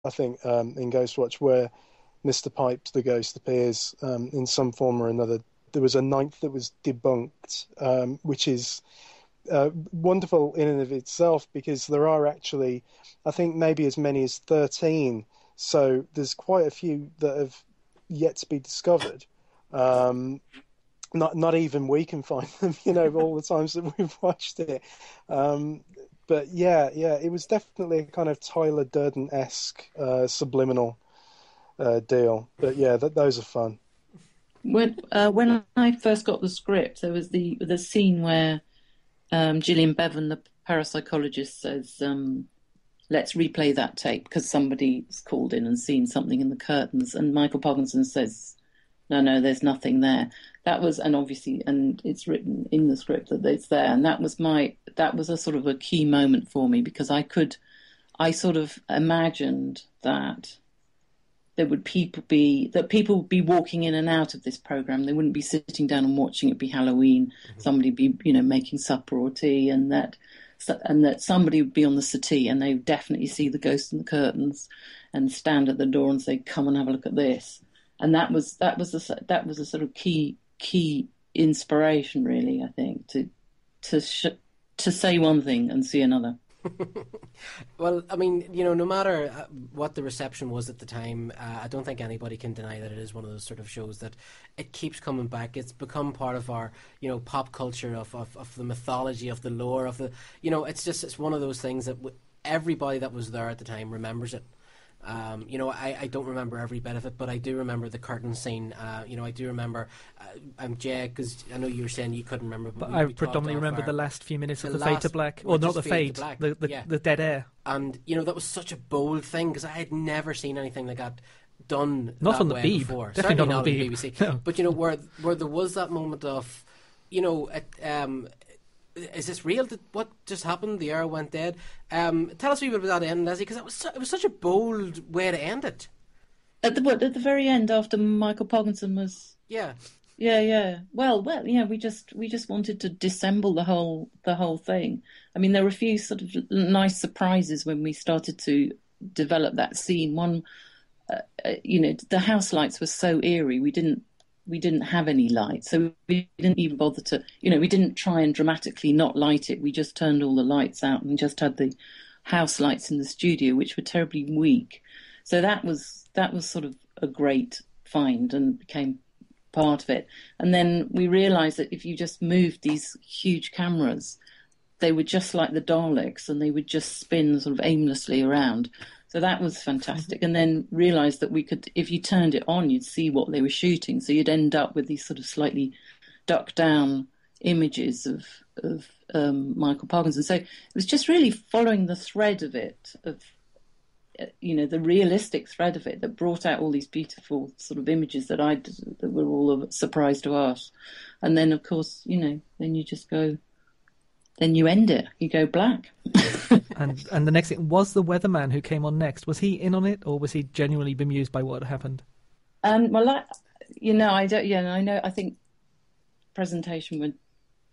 I think, in Ghostwatch, where Mr. Pipes, the ghost, appears in some form or another. There was a ninth that was debunked, which is wonderful in and of itself, because there are actually, I think, maybe as many as 13. So there's quite a few that have yet to be discovered. Not even we can find them, all the times that we've watched it. But yeah, it was definitely a kind of Tyler Durden-esque subliminal deal. But yeah, those are fun. When I first got the script, there was the scene where Gillian Bevan, the parapsychologist, says, let's replay that tape because somebody's called in and seen something in the curtains. And Michael Parkinson says, no, there's nothing there. That was, and it's written in the script that it's there. And that was a sort of a key moment for me, because I sort of imagined that people would be walking in and out of this program. They wouldn't be sitting down and watching it be Halloween. Mm-hmm. Somebody be, making supper or tea, and that somebody would be on the settee and they would definitely see the ghost in the curtains and stand at the door and say, "Come and have a look at this." And that was a sort of key inspiration, really, I think, to say one thing and see another. Well, I mean, no matter what the reception was at the time, I don't think anybody can deny that it is one of those sort of shows that it keeps coming back. It's become part of our, pop culture, of the mythology, of the lore, of the, it's one of those things that everybody that was there at the time remembers it. I don't remember every bit of it, but I do remember the curtain scene. I do remember, Jay, because I know you were saying you couldn't remember. But I predominantly remember the last few minutes of the Fade to Black, or not the Fade, the dead air. And, that was such a bold thing, because I had never seen anything like that done not that on the way Beeb. before. Definitely Certainly not on the BBC. No. But, where there was that moment of, is this real? What just happened? The air went dead. Tell us a wee bit about that end, Lesley, because it was such a bold way to end it. At the very end, after Michael Parkinson was yeah. Well, yeah. We just wanted to dissemble the whole thing. I mean, there were a few sort of nice surprises when we started to develop that scene. One, the house lights were so eerie. We didn't have any light, so we didn't even bother to, we didn't try and dramatically not light it. We just turned all the lights out and just had the house lights in the studio, which were terribly weak. So that was sort of a great find and became part of it. And then we realised that if you just moved these huge cameras, they were just like the Daleks, and they would just spin sort of aimlessly around. So that was fantastic. And then realised that we could, if you turned it on, you'd see what they were shooting. So you'd end up with these sort of slightly ducked down images of Michael Parkinson. So it was just really following the thread of it, the realistic thread of it, that brought out all these beautiful sort of images that were all a surprise to us. And then, of course, then you just go... Then you end it. You go black. and the next thing was the weatherman who came on next. Was he in on it, or was he genuinely bemused by what had happened? Well, I don't. Yeah, I know. I think presentation would.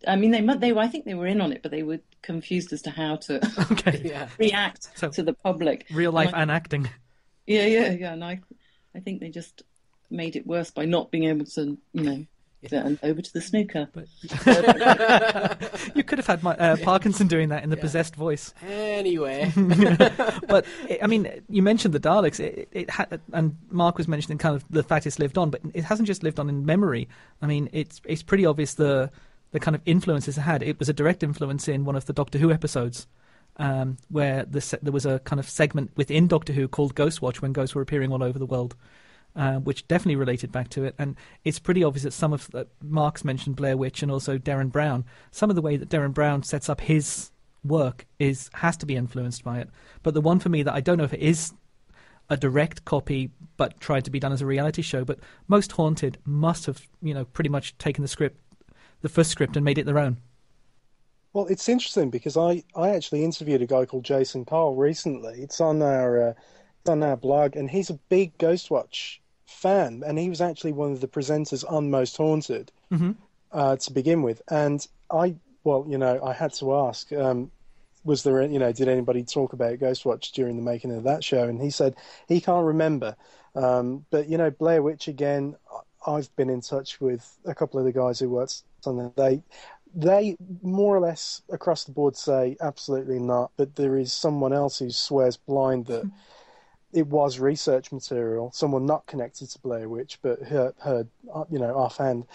I mean, I think they were in on it, but they were confused as to how to react to the public. Real life and acting. Yeah. And I think they just made it worse by not being able to, and over to the snooker. But you could have had Parkinson doing that in the possessed voice. Anyway. But, I mean, you mentioned the Daleks. It had, and Mark was mentioning kind of the fact it's lived on, but it hasn't just lived on in memory. I mean, it's pretty obvious the kind of influences it had. It was a direct influence in one of the Doctor Who episodes, where there was a kind of segment within Doctor Who called Ghostwatch, when ghosts were appearing all over the world. Which definitely related back to it. And it's pretty obvious that some of Mark's mentioned Blair Witch and also Derren Brown. Some of the way that Derren Brown sets up his work has to be influenced by it. But the one for me that I don't know if it is a direct copy but tried to be done as a reality show, but Most Haunted must have, pretty much taken the first script and made it their own. Well, it's interesting because I actually interviewed a guy called Jason Carl recently. It's on our blog, and he's a big Ghostwatch fan, and he was actually one of the presenters on Most Haunted to begin with. And I had to ask, was there, did anybody talk about Ghostwatch during the making of that show? And he said he can't remember. But, Blair Witch, again, I've been in touch with a couple of the guys who worked on it. They more or less across the board say absolutely not, but there is someone else who swears blind that it was research material, someone not connected to Blair Witch, but heard offhand.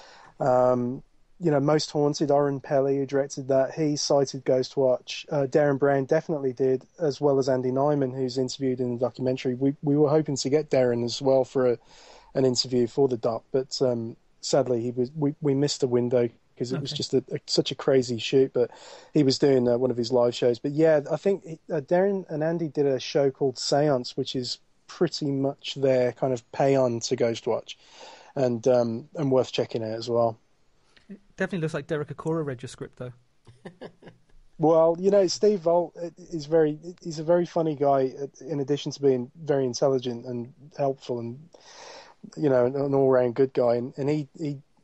Most Haunted, Oren Pelly, who directed that, he cited Ghostwatch. Darren Brown definitely did, as well as Andy Nyman, who's interviewed in the documentary. We were hoping to get Darren as well for an interview for the doc, but sadly we missed a window because it was just such a crazy shoot. But he was doing one of his live shows. But yeah, I think Darren and Andy did a show called Seance, which is pretty much their kind of pay-on to Ghostwatch, and worth checking out as well. It definitely looks like Derek Acora read your script, though. Well, Steve Volt he's a very funny guy, in addition to being very intelligent and helpful and, an all-round good guy. And he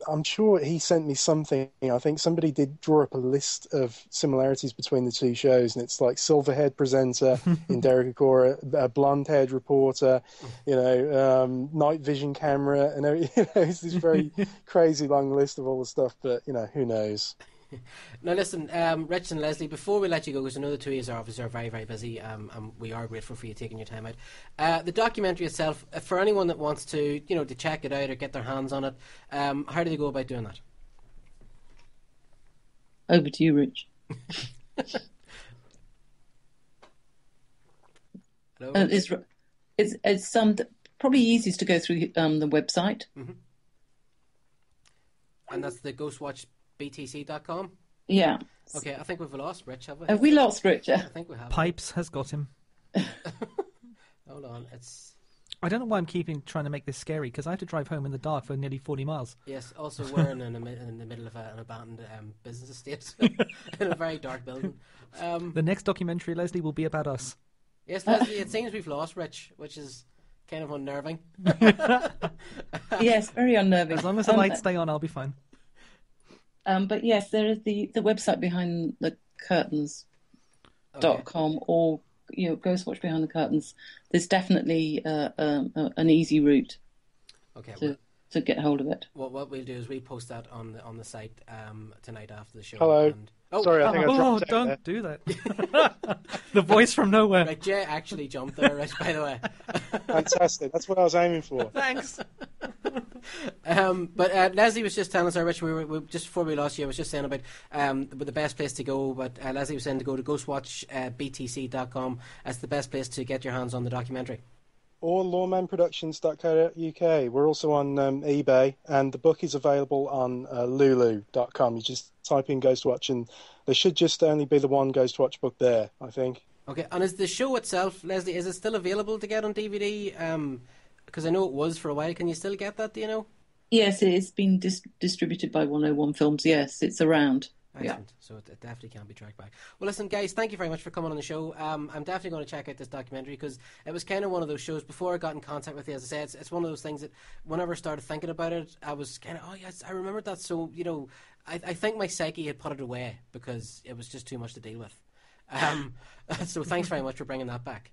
I'm sure he sent me something. I think somebody did draw up a list of similarities between the two shows, and it's like silver-haired presenter in Derek Acora, a blonde-haired reporter, night vision camera, and it's this very crazy long list of all the stuff. But who knows? Now listen, Rich and Lesley, before we let you go, because I know the two of you are obviously very, very busy, and we are grateful for you taking your time out. The documentary itself, for anyone that wants to, to check it out or get their hands on it, how do they go about doing that? Over to you, Rich. Hello? It's probably easiest to go through the website. Mm-hmm. And that's the ghostwatchbtc.com? Yeah. Okay, I think we've lost Rich, have we? Have we lost Rich? I think we have. Pipes has got him. Hold on, I don't know why I'm trying to make this scary, because I have to drive home in the dark for nearly 40 miles. Yes, also we're in the middle of an abandoned business estate in a very dark building. The next documentary, Lesley, will be about us. Yes, Lesley, it seems we've lost Rich, which is kind of unnerving. Yes, very unnerving. As long as the lights stay on, I'll be fine. But yes, there is the website behind the curtains.com or Ghostwatch Behind the Curtains. There's definitely an easy route to get hold of it. What we'll do is we post that on the site tonight after the show. Hello. Sorry, I think I dropped out don't there. do that. The voice from nowhere. Right, Jay actually jumped there, Rich, by the way. Fantastic. That's what I was aiming for. Thanks. But Lesley was just telling us, Rich, we just before we lost you, I was just saying about the best place to go, but Lesley was saying to go to ghostwatchbtc.com. That's the best place to get your hands on the documentary. Or lawmanproductions.co.uk. We're also on eBay, and the book is available on lulu.com. You just type in Ghostwatch, and there should just only be the one Ghostwatch book there, I think. Okay, and is the show itself, Lesley, is it still available to get on DVD? Because I know it was for a while. Can you still get that, do you know? Yes, it's been distributed by 101 Films. Yes, it's around. Excellent. Yeah. So it definitely can be tracked back. Well, listen, guys, thank you very much for coming on the show. I'm definitely going to check out this documentary, because it was kind of one of those shows, before I got in contact with you, as I said, it's one of those things that whenever I started thinking about it, I was kind of, oh yes, I remembered that. So, I think my psyche had put it away because it was just too much to deal with. So thanks very much for bringing that back.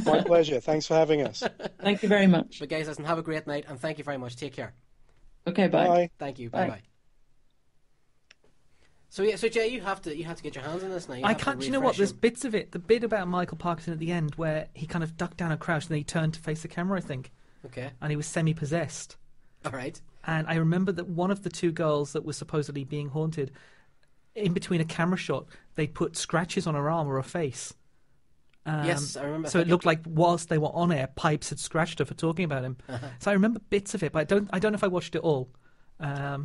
My pleasure. Thanks for having us. Thank you very much. But guys, listen, have a great night, and thank you very much. Take care. Okay, bye. Bye. Thank you. Bye. So Jay, you have to get your hands on this now. I can't. Do you know what? There's bits of it. The bit about Michael Parkinson at the end, where he kind of ducked down and crouched, and then he turned to face the camera, I think. Okay. And he was semi-possessed. All right. And I remember that one of the two girls that was supposedly being haunted, in between a camera shot, they put scratches on her arm or her face. Yes, I remember. So it looked like whilst they were on air, Pipes had scratched her for talking about him. So I remember bits of it, but I don't know if I watched it all. I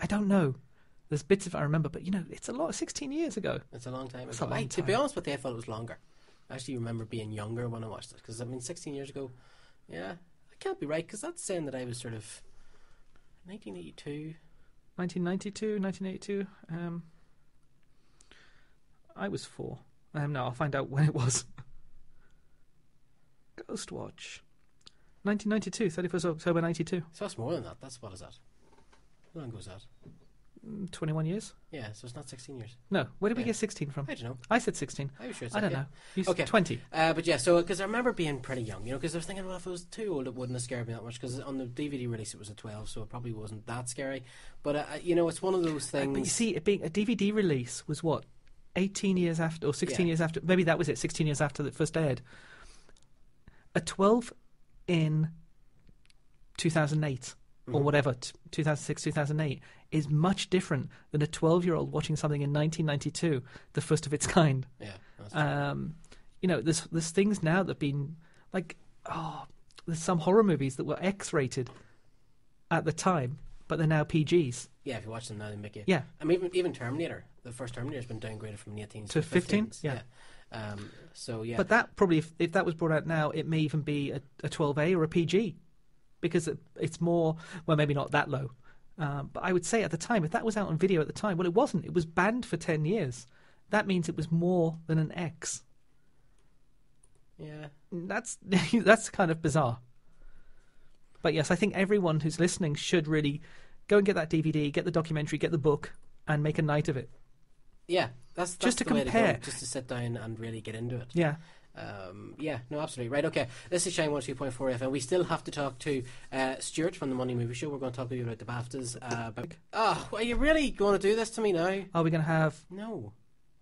don't know. There's bits of it I remember, but it's a lot. 16 years ago. It's a long time ago. It's a long time. To be honest with you, I thought it was longer. I actually remember being younger when I watched it, because 16 years ago. Yeah, I can't be right, because that's saying that I was sort of 1982. 1992, 1982. I was 4. No, I'll find out when it was. Ghostwatch. 1992, 31st October 92. So that's more than that. What is that? How long ago was that? 21 years. Yeah, so it's not 16 years. No, where did we get 16 from? I don't know. I said 16. Are you sure? I don't know. You said okay. 20. But yeah, so because I remember being pretty young, because I was thinking, well, if it was too old, it wouldn't have scared me that much. Because on the DVD release, it was a 12, so it probably wasn't that scary. But it's one of those things. But you see, it being a DVD release was what, 18 years after, or 16 years after? Maybe that was it. 16 years after it first aired. A 12 in 2008. Or whatever, 2006, 2008, is much different than a 12-year-old watching something in 1992, the first of its kind. Yeah, that's true. There's things now that have been, there's some horror movies that were X-rated at the time, but they're now PGs. Yeah, if you watch them now, they make it. Yeah. I mean, even Terminator, the first Terminator has been downgraded from 18 to 15? Yeah. So, yeah. But that probably, if that was brought out now, it may even be a 12A or a PG. Because it's more, well, maybe not that low. But I would say at the time, if that was out on video at the time, well, it wasn't. It was banned for 10 years. That means it was more than an X. Yeah. That's kind of bizarre. But yes, I think everyone who's listening should really go and get that DVD, get the documentary, get the book, and make a night of it. Yeah, that's just to the way compare. To go, just to sit down and really get into it. Yeah. No, absolutely. Right, okay. This is Shine 102.4 FM. We still have to talk to Stuart from the Monday Movie Show. We're going to talk to you about the BAFTAs. Are you really going to do this to me now? Are we going to have... No.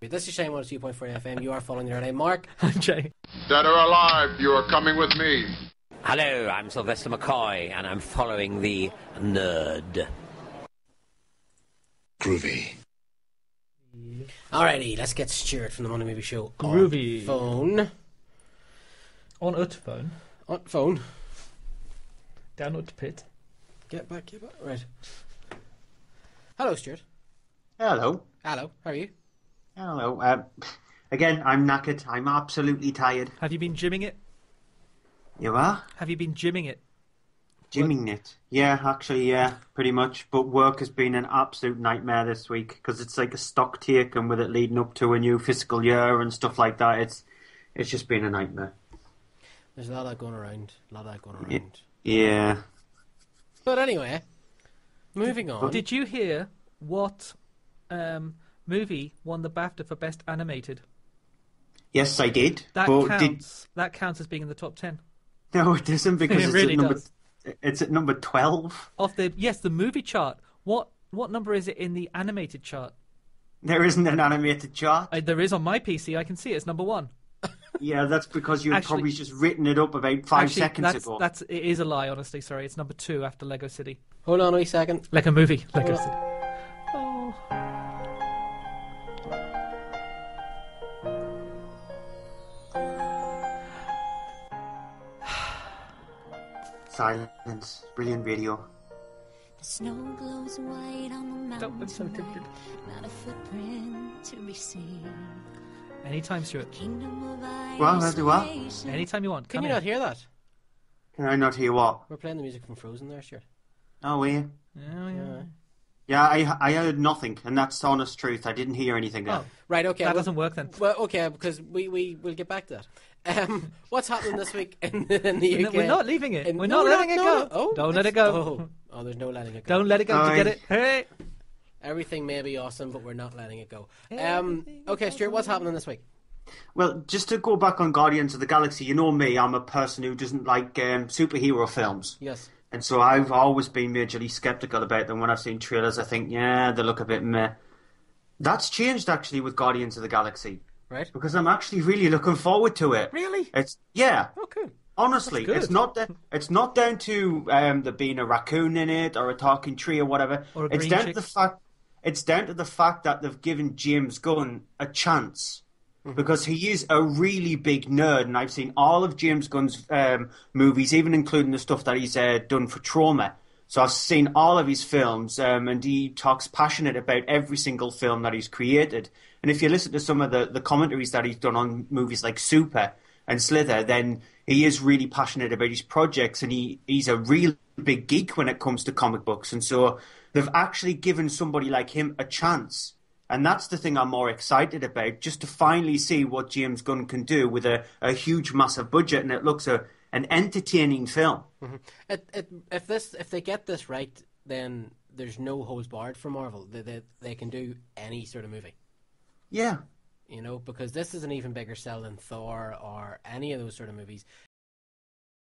This is Shine 102.4 FM. You are following your name. Mark. I'm Jay. Dead or alive, you are coming with me. Hello, I'm Sylvester McCoy, and I'm following the nerd. Groovy. Alrighty, let's get Stuart from the Monday Movie Show Groovy. On phone. On phone. Down at pit. Get back. Right. Hello, Stuart. Hello. How are you? Hello. Again, I'm knackered. I'm absolutely tired. Have you been gymming it? You are? Have you been gymming it? Gymming it? Yeah, actually, yeah, pretty much. But work has been an absolute nightmare this week because it's like a stock take, and with it leading up to a new fiscal year and stuff like that, it's just been a nightmare. There's a lot of that going around. Yeah. But anyway, moving on. Did you hear what movie won the BAFTA for Best Animated? Yes, I did. That counts as being in the top 10. No, it doesn't, because it really does. It's at number 12. The movie chart. What number is it in the animated chart? There isn't an animated chart. There is on my PC. I can see it's number 1. Yeah, that's because you've probably just written it up about 5 seconds ago. It is a lie, honestly. Sorry, it's number 2 after Lego City. Hold on a second. Lego Movie. Lego City. Oh. Silence. Brilliant radio. The snow glows white on the mountain. I'm so tempted. Not a footprint to be seen. Anytime, Stuart. Well, I'll do what? Anytime you want. Can you not hear that? Can I not hear what? We're playing the music from Frozen there, Stuart. Oh, were you? Yeah. Yeah, I heard nothing, and that's the honest truth. I didn't hear anything there. Oh, right, okay. That doesn't work then. Well, okay, because we'll get back to that. What's happening this week in the UK? We're not leaving it. We're not letting it go. Oh, don't let it go. Oh, there's no letting it go. Don't let it go. Did you get it? Hey. Everything may be awesome, but we're not letting it go. Okay, Stuart, what's happening this week? Well, just to go back on Guardians of the Galaxy, you know me, I'm a person who doesn't like superhero films. Yes. And so I've always been majorly sceptical about them. When I've seen trailers, I think, yeah, they look a bit meh. That's changed, actually, with Guardians of the Galaxy. Right. Because I'm actually really looking forward to it. Really? Yeah. Oh, cool. Honestly, it's not down to there being a raccoon in it or a talking tree or whatever. Or it's down to the fact that they've given James Gunn a chance. Mm-hmm. Because he is a really big nerd, and I've seen all of James Gunn's movies, even including the stuff that he's done for Trauma. So I've seen all of his films, and he talks passionate about every single film that he's created. And if you listen to some of the commentaries that he's done on movies like Super and Slither, then he is really passionate about his projects, and he's a real big geek when it comes to comic books. And so they've actually given somebody like him a chance. And that's the thing I'm more excited about, just to finally see what James Gunn can do with a huge, massive budget, and it looks an entertaining film. Mm-hmm. If they get this right, then there's no holds barred for Marvel. They can do any sort of movie. Yeah. You know, because this is an even bigger sell than Thor or any of those sort of movies.